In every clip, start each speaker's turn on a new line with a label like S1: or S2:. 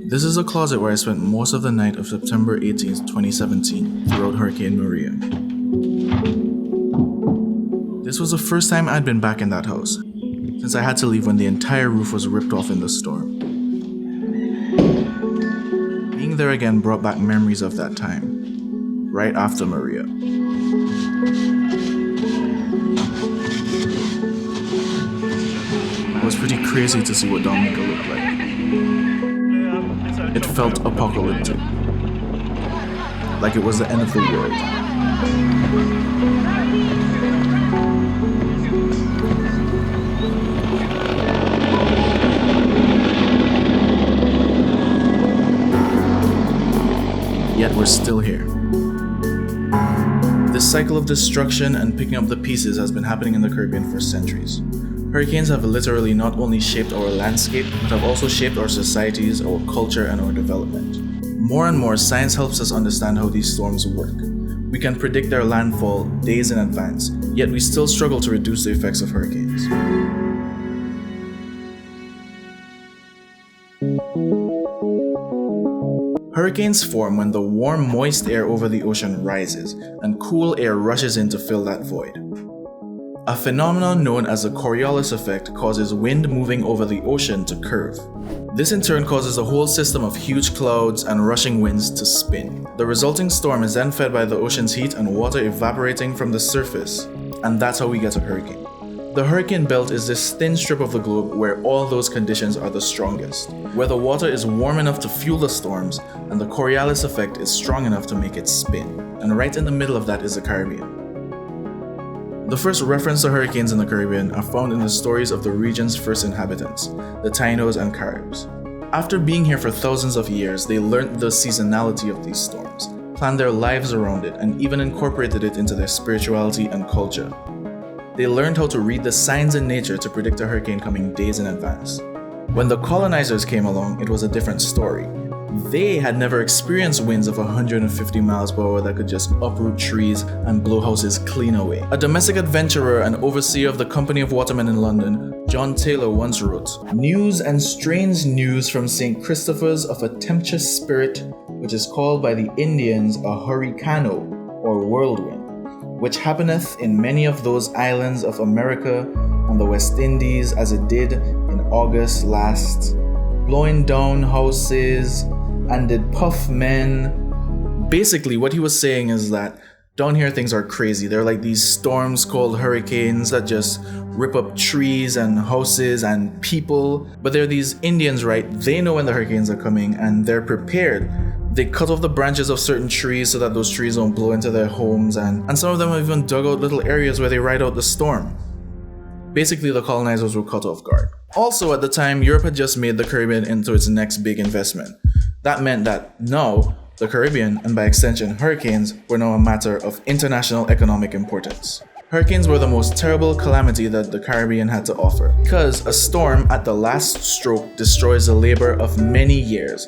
S1: This is a closet where I spent most of the night of September 18th, 2017, throughout Hurricane Maria. This was the first time I'd been back in that house, since I had to leave when the entire roof was ripped off in the storm. Being there again brought back memories of that time, right after Maria. It was pretty crazy to see what Dominica looked like. It felt apocalyptic, like it was the end of the world. Yet we're still here. This cycle of destruction and picking up the pieces has been happening in the Caribbean for centuries. Hurricanes have literally not only shaped our landscape, but have also shaped our societies, our culture, and our development. More and more, science helps us understand how these storms work. We can predict their landfall days in advance, yet we still struggle to reduce the effects of hurricanes. Hurricanes form when the warm, moist air over the ocean rises, and cool air rushes in to fill that void. A phenomenon known as the Coriolis effect causes wind moving over the ocean to curve. This in turn causes a whole system of huge clouds and rushing winds to spin. The resulting storm is then fed by the ocean's heat and water evaporating from the surface, and that's how we get a hurricane. The hurricane belt is this thin strip of the globe where all those conditions are the strongest, where the water is warm enough to fuel the storms and the Coriolis effect is strong enough to make it spin. And right in the middle of that is the Caribbean. The first reference to hurricanes in the Caribbean are found in the stories of the region's first inhabitants, the Tainos and Caribs. After being here for thousands of years, they learned the seasonality of these storms, planned their lives around it, and even incorporated it into their spirituality and culture. They learned how to read the signs in nature to predict a hurricane coming days in advance. When the colonizers came along, it was a different story. They had never experienced winds of 150 miles per hour that could just uproot trees and blow houses clean away. A domestic adventurer and overseer of the Company of Watermen in London, John Taylor, once wrote, "News and strange news from St. Christopher's of a tempestuous spirit, which is called by the Indians a hurricano, or whirlwind, which happeneth in many of those islands of America and the West Indies as it did in August last, blowing down houses and did puff men." Basically, what he was saying is that down here things are crazy. They're like these storms called hurricanes that just rip up trees and houses and people. But they're these Indians, right? They know when the hurricanes are coming and they're prepared. They cut off the branches of certain trees so that those trees don't blow into their homes, and some of them have even dug out little areas where they ride out the storm. Basically, the colonizers were caught off guard. Also, at the time, Europe had just made the Caribbean into its next big investment. That meant that now, the Caribbean, and by extension hurricanes, were now a matter of international economic importance. Hurricanes were the most terrible calamity that the Caribbean had to offer, because a storm at the last stroke destroys the labor of many years,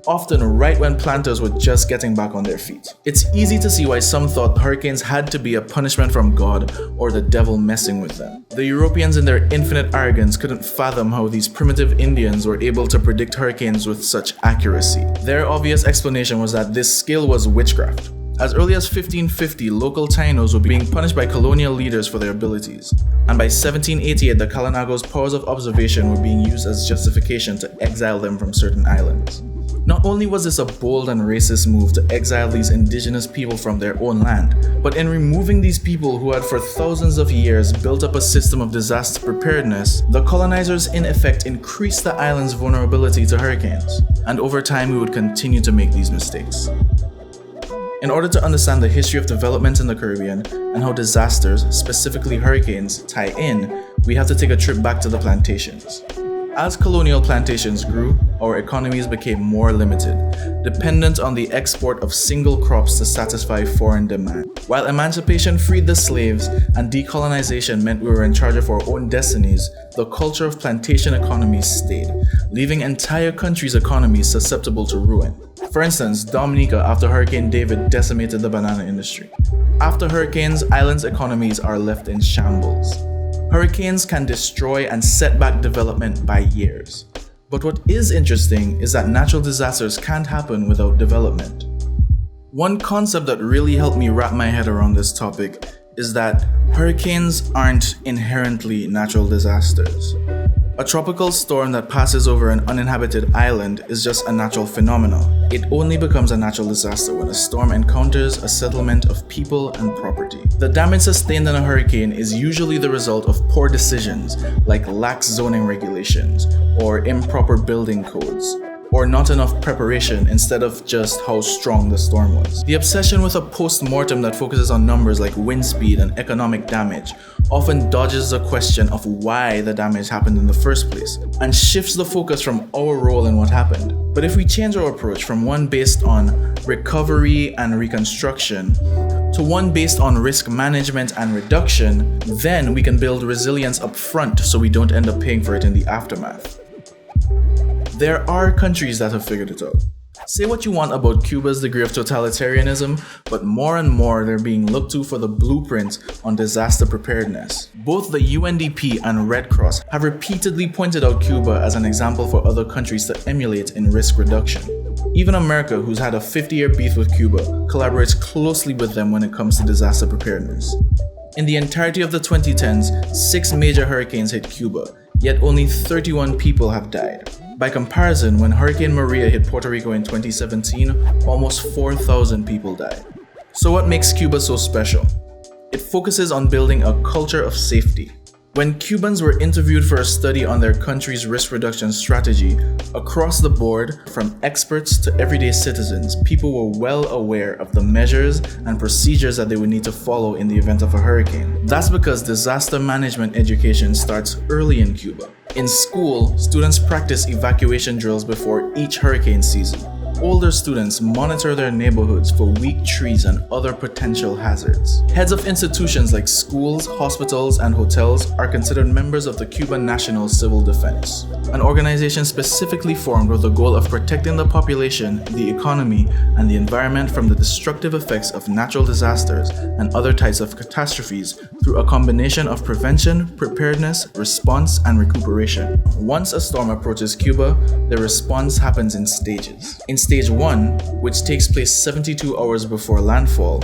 S1: often right when planters were just getting back on their feet. It's easy to see why some thought hurricanes had to be a punishment from God or the devil messing with them. The Europeans in their infinite arrogance couldn't fathom how these primitive Indians were able to predict hurricanes with such accuracy. Their obvious explanation was that this skill was witchcraft. As early as 1550, local Tainos were being punished by colonial leaders for their abilities. And by 1788, the Kalinagos' powers of observation were being used as justification to exile them from certain islands. Not only was this a bold and racist move to exile these indigenous people from their own land, but in removing these people who had for thousands of years built up a system of disaster preparedness, the colonizers in effect increased the island's vulnerability to hurricanes. And over time, we would continue to make these mistakes. In order to understand the history of development in the Caribbean and how disasters, specifically hurricanes, tie in, we have to take a trip back to the plantations. As colonial plantations grew, our economies became more limited, dependent on the export of single crops to satisfy foreign demand. While emancipation freed the slaves and decolonization meant we were in charge of our own destinies, the culture of plantation economies stayed, leaving entire countries' economies susceptible to ruin. For instance, Dominica after Hurricane David decimated the banana industry. After hurricanes, islands' economies are left in shambles. Hurricanes can destroy and set back development by years. But what is interesting is that natural disasters can't happen without development. One concept that really helped me wrap my head around this topic is that hurricanes aren't inherently natural disasters. A tropical storm that passes over an uninhabited island is just a natural phenomenon. It only becomes a natural disaster when a storm encounters a settlement of people and property. The damage sustained in a hurricane is usually the result of poor decisions like lax zoning regulations or improper building codes, or not enough preparation instead of just how strong the storm was. The obsession with a post-mortem that focuses on numbers like wind speed and economic damage often dodges the question of why the damage happened in the first place and shifts the focus from our role in what happened. But if we change our approach from one based on recovery and reconstruction to one based on risk management and reduction, then we can build resilience up front so we don't end up paying for it in the aftermath. There are countries that have figured it out. Say what you want about Cuba's degree of totalitarianism, but more and more they're being looked to for the blueprint on disaster preparedness. Both the UNDP and Red Cross have repeatedly pointed out Cuba as an example for other countries to emulate in risk reduction. Even America, who's had a 50-year beef with Cuba, collaborates closely with them when it comes to disaster preparedness. In the entirety of the 2010s, 6 major hurricanes hit Cuba, yet only 31 people have died. By comparison, when Hurricane Maria hit Puerto Rico in 2017, almost 4,000 people died. So what makes Cuba so special? It focuses on building a culture of safety. When Cubans were interviewed for a study on their country's risk reduction strategy, across the board, from experts to everyday citizens, people were well aware of the measures and procedures that they would need to follow in the event of a hurricane. That's because disaster management education starts early in Cuba. In school, students practice evacuation drills before each hurricane season. Older students monitor their neighborhoods for weak trees and other potential hazards. Heads of institutions like schools, hospitals, and hotels are considered members of the Cuban National Civil Defense, an organization specifically formed with the goal of protecting the population, the economy, and the environment from the destructive effects of natural disasters and other types of catastrophes through a combination of prevention, preparedness, response, and recuperation. Once a storm approaches Cuba, the response happens in stages. In Stage 1, which takes place 72 hours before landfall,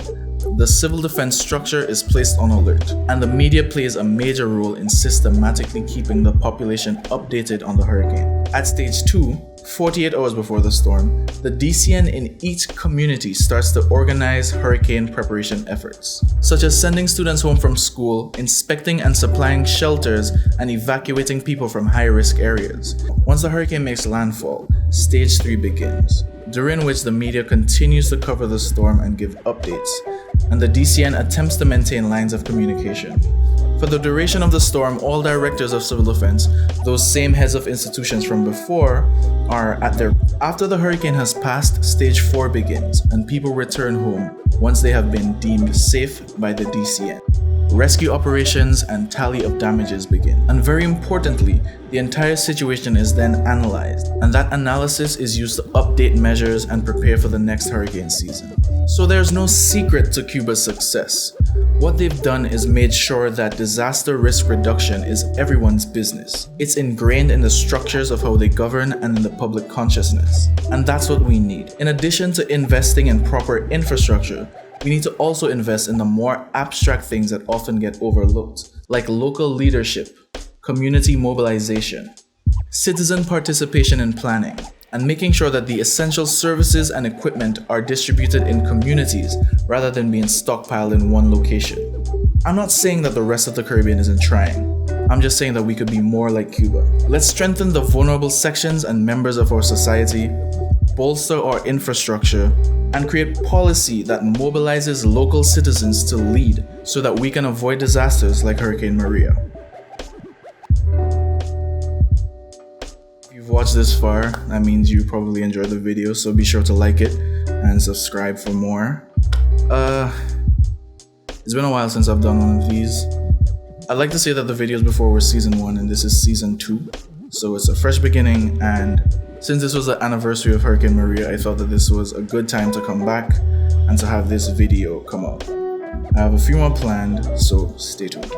S1: the civil defense structure is placed on alert, and the media plays a major role in systematically keeping the population updated on the hurricane. At Stage 2, 48 hours before the storm, the DCN in each community starts to organize hurricane preparation efforts, such as sending students home from school, inspecting and supplying shelters, and evacuating people from high-risk areas. Once the hurricane makes landfall, Stage 3 begins, during which the media continues to cover the storm and give updates, and the DCN attempts to maintain lines of communication. For the duration of the storm, all directors of civil defense, those same heads of institutions from before, are at their... After the hurricane has passed, Stage 4 begins, and people return home once they have been deemed safe by the DCN. Rescue operations and tally of damages begin. And very importantly, the entire situation is then analyzed, and that analysis is used to update measures and prepare for the next hurricane season. So there's no secret to Cuba's success. What they've done is made sure that disaster risk reduction is everyone's business. It's ingrained in the structures of how they govern and in the public consciousness. And that's what we need. In addition to investing in proper infrastructure, we need to also invest in the more abstract things that often get overlooked, like local leadership, community mobilization, citizen participation in planning, and making sure that the essential services and equipment are distributed in communities rather than being stockpiled in one location. I'm not saying that the rest of the Caribbean isn't trying. I'm just saying that we could be more like Cuba. Let's strengthen the vulnerable sections and members of our society, bolster our infrastructure, and create policy that mobilizes local citizens to lead so that we can avoid disasters like Hurricane Maria. If you've watched this far, that means you probably enjoyed the video, so be sure to like it and subscribe for more. It's been a while since I've done one of these. I'd like to say that the videos before were season 1 and this is season 2, so it's a fresh beginning, and since this was the anniversary of Hurricane Maria, I thought that this was a good time to come back and to have this video come out. I have a few more planned, so stay tuned.